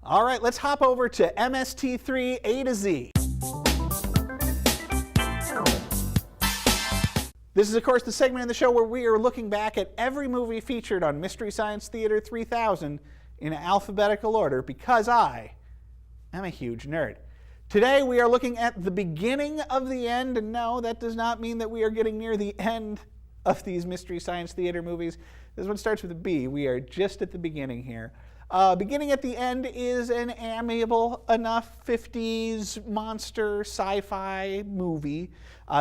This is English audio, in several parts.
All right, let's hop over to MST3 A to Z. This is, of course, the segment in the show where we are looking back at every movie featured on Mystery Science Theater 3000 in alphabetical order because I am a huge nerd. Today we are looking at the beginning of the end, and no, that does not mean that we are getting near the end of these Mystery Science Theater movies. This one starts with a B. We are just at the beginning here. Beginning at the end is an amiable enough 50s monster sci-fi movie.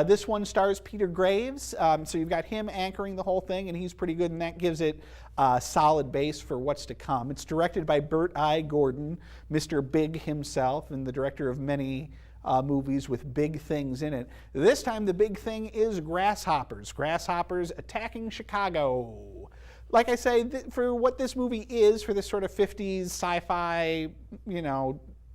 This one stars Peter Graves, so you've got him anchoring the whole thing, and he's pretty good, and that gives it a solid base for what's to come. It's directed by Burt I. Gordon, Mr. Big himself, and the director of many movies with big things in it. This time the big thing is grasshoppers. Grasshoppers attacking Chicago. Like I say, for what this movie is, for this sort of 50s sci-fi,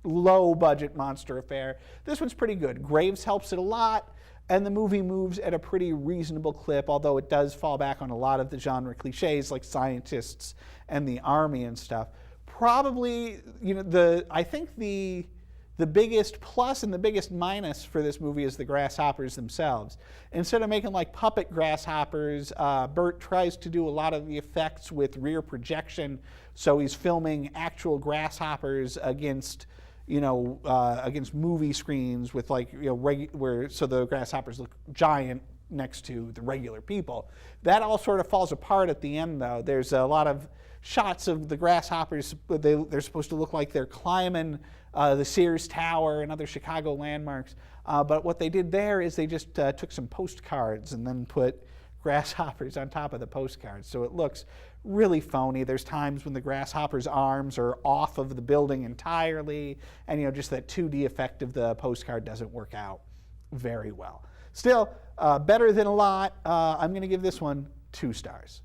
low-budget monster affair, this one's pretty good. Graves helps it a lot, and the movie moves at a pretty reasonable clip, although it does fall back on a lot of the genre cliches like scientists and the army and stuff. Probably, I think the biggest plus and the biggest minus for this movie is the grasshoppers themselves. Instead of making like puppet grasshoppers, Burt tries to do a lot of the effects with rear projection, so he's filming actual grasshoppers against movie screens with so the grasshoppers look giant next to the regular people. That all sort of falls apart at the end, though. There's a lot of shots of the grasshoppers. They're supposed to look like they're climbing the Sears Tower and other Chicago landmarks. But what they did there is they just took some postcards and then put grasshoppers on top of the postcards. So it looks really phony. There's times when the grasshopper's arms are off of the building entirely, and just that 2D effect of the postcard doesn't work out very well. Still, better than a lot. I'm going to give this one 2 stars.